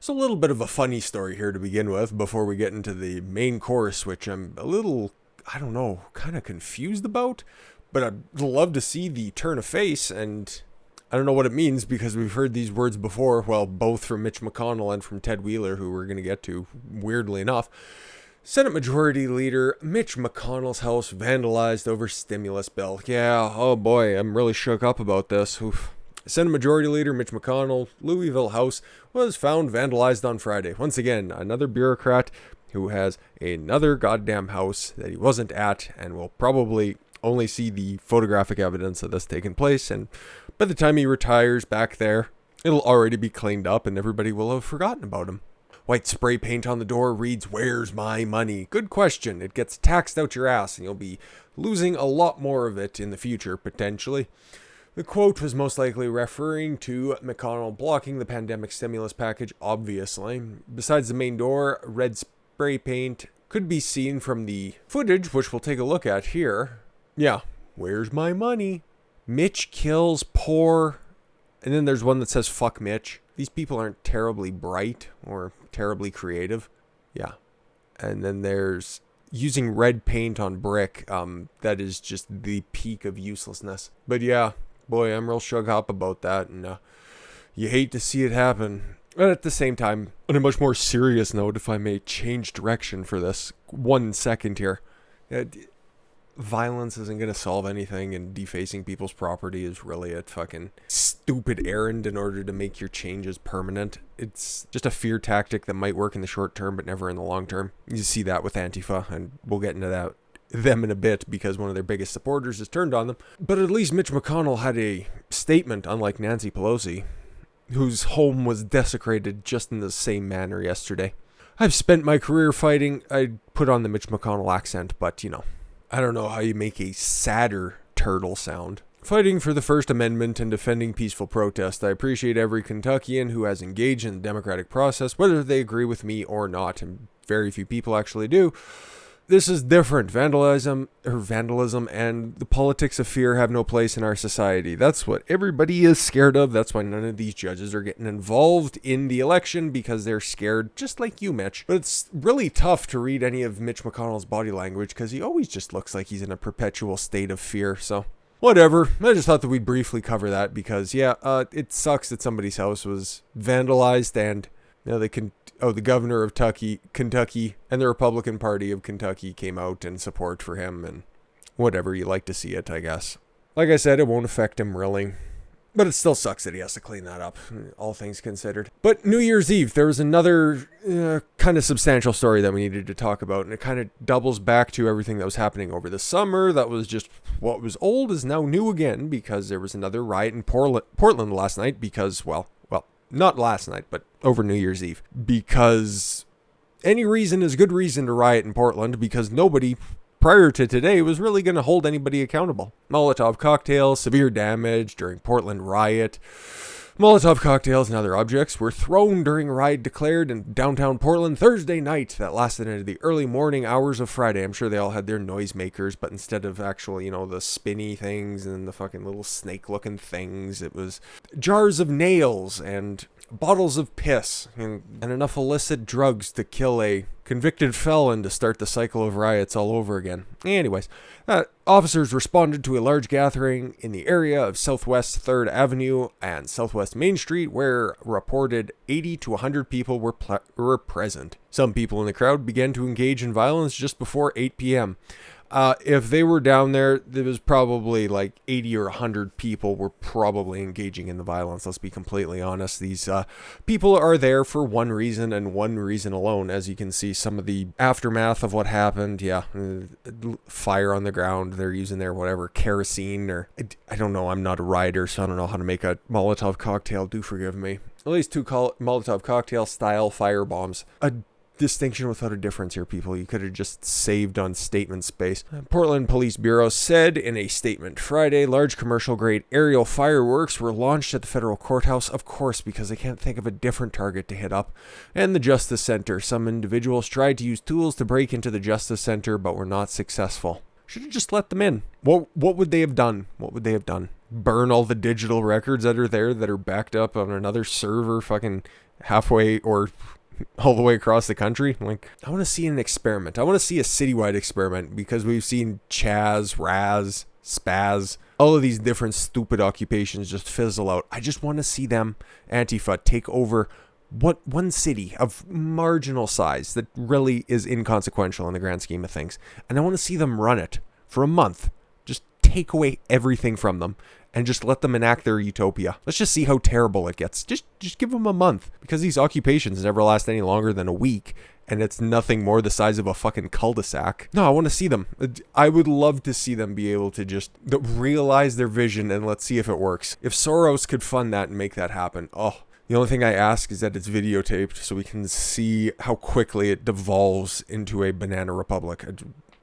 Just a little bit of a funny story here to begin with before we get into the main course, which I'm a little, I don't know, kind of confused about. But I'd love to see the turn of face, and I don't know what it means because we've heard these words before, well, both from Mitch McConnell and from Ted Wheeler, who we're going to get to, weirdly enough. Senate Majority Leader Mitch McConnell's house vandalized over stimulus bill. Yeah, oh boy, I'm really shook up about this. Oof. Senate Majority Leader Mitch McConnell, Louisville house, was found vandalized on Friday. Once again, another bureaucrat who has another goddamn house that he wasn't at and will probably only see the photographic evidence of this taking place, and by the time he retires back there, it'll already be cleaned up and everybody will have forgotten about him. White spray paint on the door reads, "Where's my money?" Good question. It gets taxed out your ass and you'll be losing a lot more of it in the future, potentially. The quote was most likely referring to McConnell blocking the pandemic stimulus package, obviously. Besides the main door, red spray paint could be seen from the footage, which we'll take a look at here. Yeah, where's my money? Mitch kills poor. And then there's one that says, fuck Mitch. These people aren't terribly bright or terribly creative. Yeah. And then there's using red paint on brick. That is just the peak of uselessness. But yeah, boy, I'm real shook up about that. And you hate to see it happen. But at the same time, on a much more serious note, if I may change direction for this 1 second here. Violence isn't going to solve anything, and defacing people's property is really a fucking stupid errand in order to make your changes permanent. It's just a fear tactic that might work in the short term, but never in the long term. You see that with Antifa, and we'll get into them in a bit because one of their biggest supporters has turned on them. But at least Mitch McConnell had a statement, unlike Nancy Pelosi, whose home was desecrated just in the same manner yesterday. I've spent my career fighting. I put on the Mitch McConnell accent, but you know. I don't know how you make a sadder turtle sound. Fighting for the First Amendment and defending peaceful protest. I appreciate every Kentuckian who has engaged in the democratic process, whether they agree with me or not, and very few people actually do. This is different. Vandalism and the politics of fear have no place in our society. That's what everybody is scared of. That's why none of these judges are getting involved in the election, because they're scared, just like you, Mitch. But it's really tough to read any of Mitch McConnell's body language because he always just looks like he's in a perpetual state of fear. So whatever. I just thought that we'd briefly cover that because, yeah, it sucks that somebody's house was vandalized and you know, the governor of Kentucky and the Republican Party of Kentucky came out in support for him, and whatever, you like to see it, I guess. Like I said, it won't affect him really, but it still sucks that he has to clean that up, all things considered. But New Year's Eve, there was another kind of substantial story that we needed to talk about, and it kind of doubles back to everything that was happening over the summer. That was just what was old is now new again, because there was another riot in Portland last night because, well, not last night, but over New Year's Eve. Because any reason is good reason to riot in Portland, because nobody prior to today was really going to hold anybody accountable. Molotov cocktails, severe damage during Portland riot. Molotov cocktails and other objects were thrown during a riot declared in downtown Portland Thursday night that lasted into the early morning hours of Friday. I'm sure they all had their noisemakers, but instead of actually, you know, the spinny things and the fucking little snake-looking things, it was jars of nails and bottles of piss and enough illicit drugs to kill a convicted felon to start the cycle of riots all over again. Anyways, officers responded to a large gathering in the area of Southwest 3rd Avenue and Southwest Main Street, where reported 80 to 100 people were present. Some people in the crowd began to engage in violence just before 8 p.m. If they were down there, there was probably like 80 or 100 people were probably engaging in the violence. Let's be completely honest. These people are there for one reason and one reason alone. As you can see, some of the aftermath of what happened. Yeah, fire on the ground. They're using their whatever kerosene or I don't know. I'm not a rioter, so I don't know how to make a Molotov cocktail. Do forgive me. At least 2 Molotov cocktail style fire bombs. A distinction without a difference here, people. You could have just saved on statement space. Portland Police Bureau said in a statement Friday, large commercial-grade aerial fireworks were launched at the federal courthouse, of course, because they can't think of a different target to hit up, and the Justice Center. Some individuals tried to use tools to break into the Justice Center, but were not successful. Should have just let them in. What would they have done? What would they have done? burn all the digital records that are there that are backed up on another server fucking halfway or all the way across the country. Like, I want to see an experiment. I want to see a citywide experiment, because we've seen Chaz, Raz, Spaz, all of these different stupid occupations just fizzle out. I just want to see them, Antifa, take over one city of marginal size that really is inconsequential in the grand scheme of things. And I want to see them run it for a month. Just take away everything from them and just let them enact their utopia. Let's just see how terrible it gets. Just give them a month, because these occupations never last any longer than a week, and it's nothing more the size of a fucking cul-de-sac. No, I want to see them. I would love to see them be able to just realize their vision, and let's see if it works. If Soros could fund that and make that happen, oh. The only thing I ask is that it's videotaped so we can see how quickly it devolves into a banana republic.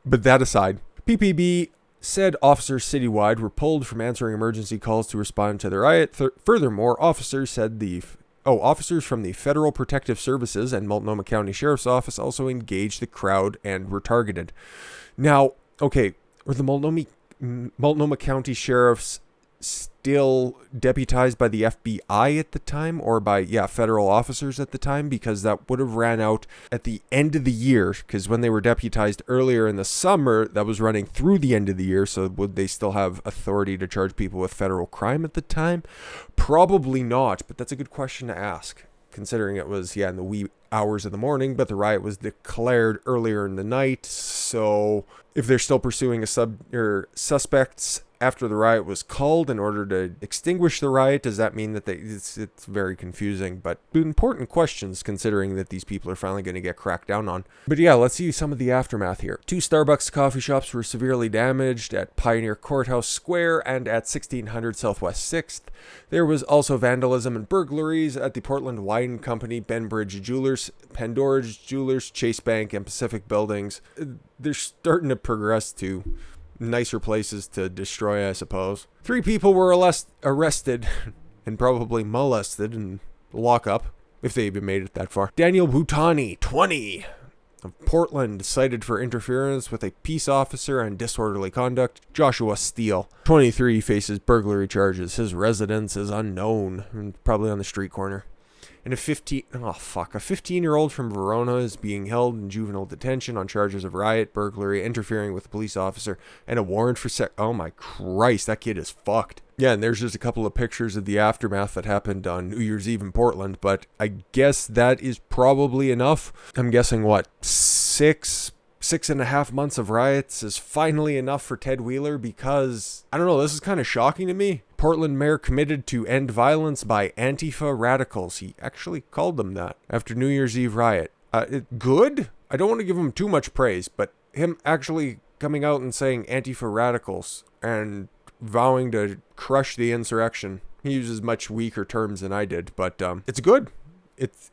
But that aside, PPB said officers citywide were pulled from answering emergency calls to respond to the riot. Furthermore, officers from the Federal Protective Services and Multnomah County Sheriff's Office also engaged the crowd and were targeted. Now, okay, were the Multnomah County Sheriffs still deputized by the FBI at the time, or by federal officers at the time? Because that would have ran out at the end of the year, because when they were deputized earlier in the summer, that was running through the end of the year. So would they still have authority to charge people with federal crime at the time? Probably not, but that's a good question to ask, considering it was in the wee hours of the morning, but the riot was declared earlier in the night. So if they're still pursuing suspects after the riot was called in order to extinguish the riot, does that mean that it's very confusing, but important questions, considering that these people are finally going to get cracked down on. But yeah, let's see some of the aftermath here. 2 Starbucks coffee shops were severely damaged at Pioneer Courthouse Square and at 1600 Southwest 6th. There was also vandalism and burglaries at the Portland Wine Company, Benbridge Jewelers, Pandora Jewelers, Chase Bank, and Pacific Buildings. They're starting to progress to nicer places to destroy, I suppose. 3 people were arrested and probably molested in lockup, if they even made it that far. Daniel Butani, 20, of Portland, cited for interference with a peace officer and disorderly conduct. Joshua Steele, 23, faces burglary charges. His residence is unknown, probably on the street corner. And a 15-year-old from Verona is being held in juvenile detention on charges of riot, burglary, interfering with a police officer, and a warrant for oh my Christ, that kid is fucked. Yeah, and there's just a couple of pictures of the aftermath that happened on New Year's Eve in Portland, but I guess that is probably enough. I'm guessing, 6.5 months of riots is finally enough for Ted Wheeler, because, I don't know, this is kind of shocking to me. Portland mayor committed to end violence by Antifa radicals. He actually called them that after New Year's Eve riot. Good? I don't want to give him too much praise, but him actually coming out and saying Antifa radicals and vowing to crush the insurrection. He uses much weaker terms than I did, but it's good.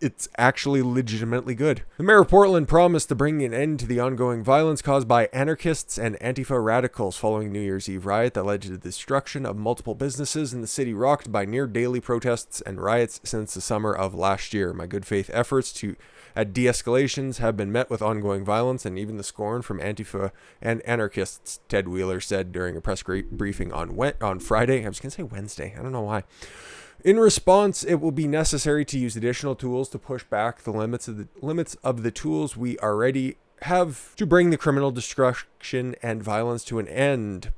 It's actually legitimately good. The mayor of Portland promised to bring an end to the ongoing violence caused by anarchists and Antifa radicals following New Year's Eve riot that led to the destruction of multiple businesses in the city, rocked by near daily protests and riots since the summer of last year. My good faith efforts at de-escalations have been met with ongoing violence and even the scorn from Antifa and anarchists, Ted Wheeler said during a press briefing on Friday. I was going to say Wednesday. I don't know why. In response, it will be necessary to use additional tools to push back the limits of the tools we already have to bring the criminal destruction and violence to an end.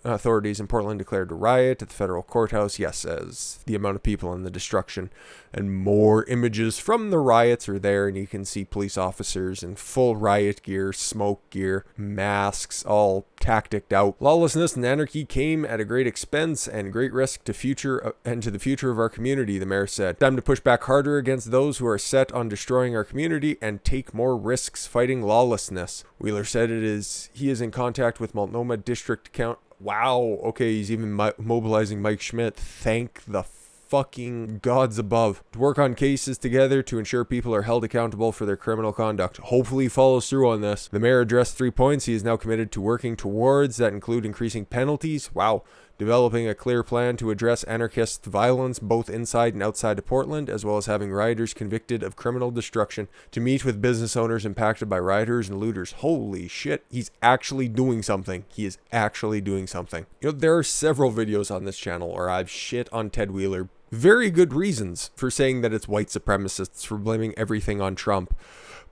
Authorities in Portland declared a riot at the federal courthouse. Yes, as the amount of people and the destruction, and more images from the riots are there, and you can see police officers in full riot gear, smoke gear, masks, all tacticked out. Lawlessness and anarchy came at a great expense and great risk to the future of our community, the mayor said. Time to push back harder against those who are set on destroying our community and take more risks fighting lawlessness. Wheeler said he is in contact with Multnomah District Count. Wow, okay, he's even mobilizing Mike Schmidt. Thank the fucking gods above. To work on cases together to ensure people are held accountable for their criminal conduct. Hopefully he follows through on this. The mayor addressed 3 points he is now committed to working towards that include increasing penalties. Wow. developing a clear plan to address anarchist violence both inside and outside of Portland, as well as having rioters convicted of criminal destruction to meet with business owners impacted by rioters and looters. Holy shit, he's actually doing something. He is actually doing something. You know, there are several videos on this channel where I've shit on Ted Wheeler. Very good reasons for saying that it's white supremacists, for blaming everything on Trump.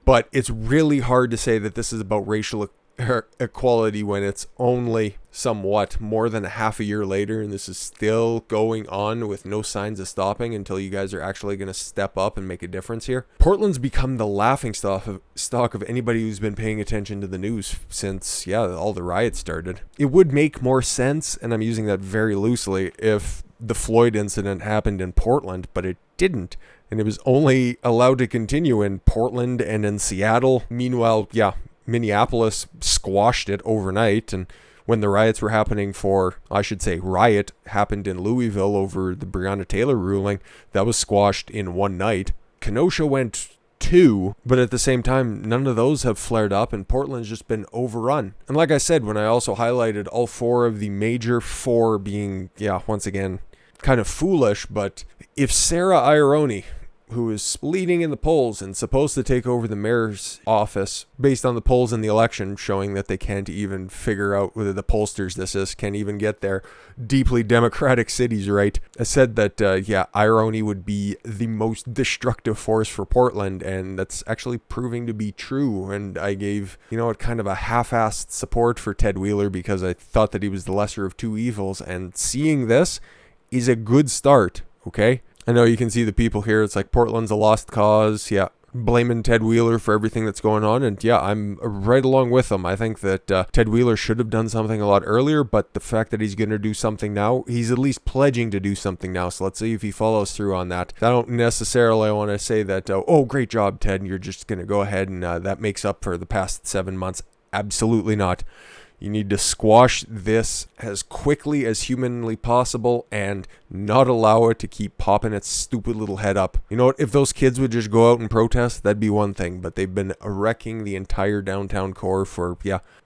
But it's really hard to say that this is about racial equality when it's only somewhat more than a half a year later and this is still going on with no signs of stopping until you guys are actually going to step up and make a difference here. Portland's become the laughing stock of anybody who's been paying attention to the news since, yeah, all the riots started. It would make more sense, and I'm using that very loosely, if the Floyd incident happened in Portland, but it didn't. And it was only allowed to continue in Portland and in Seattle. Meanwhile, yeah, Minneapolis squashed it overnight, and when the riots were happening riot happened in Louisville over the Breonna Taylor ruling, that was squashed in one night. Kenosha went 2, but at the same time, none of those have flared up, and Portland's just been overrun. And like I said, when I also highlighted all 4 of the major 4 being, yeah, once again, kind of foolish, but if Sarah Iannone, who is leading in the polls and supposed to take over the mayor's office based on the polls in the election showing that they can't even figure out whether the pollsters can't even get their deeply democratic cities right. I said that, Iannone would be the most destructive force for Portland, and that's actually proving to be true. And I gave, kind of a half-assed support for Ted Wheeler because I thought that he was the lesser of 2 evils, and seeing this is a good start, okay? I know you can see the people here. It's like Portland's a lost cause. Yeah, blaming Ted Wheeler for everything that's going on. And yeah, I'm right along with them. I think that Ted Wheeler should have done something a lot earlier, but the fact that he's going to do something now, he's at least pledging to do something now. So let's see if he follows through on that. I don't necessarily want to say that, oh, great job, Ted, and you're just going to go ahead and that makes up for the past 7 months. Absolutely not. You need to squash this as quickly as humanly possible and not allow it to keep popping its stupid little head up. You know what? If those kids would just go out and protest, that'd be one thing. But they've been wrecking the entire downtown core for,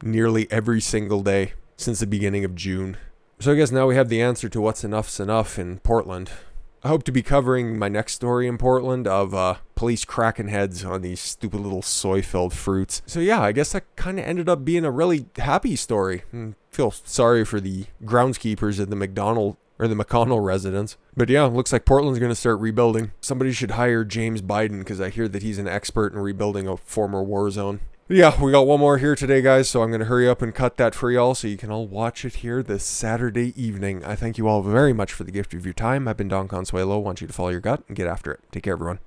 nearly every single day since the beginning of June. So I guess now we have the answer to what's enough's enough in Portland. I hope to be covering my next story in Portland of police cracking heads on these stupid little soy-filled fruits. So yeah, I guess that kind of ended up being a really happy story. Feel sorry for the groundskeepers at the McConnell residence. But yeah, looks like Portland's going to start rebuilding. Somebody should hire James Biden because I hear that he's an expert in rebuilding a former war zone. Yeah, we got one more here today, guys, so I'm going to hurry up and cut that for y'all so you can all watch it here this Saturday evening. I thank you all very much for the gift of your time. I've been Don Consuelo. I want you to follow your gut and get after it. Take care, everyone.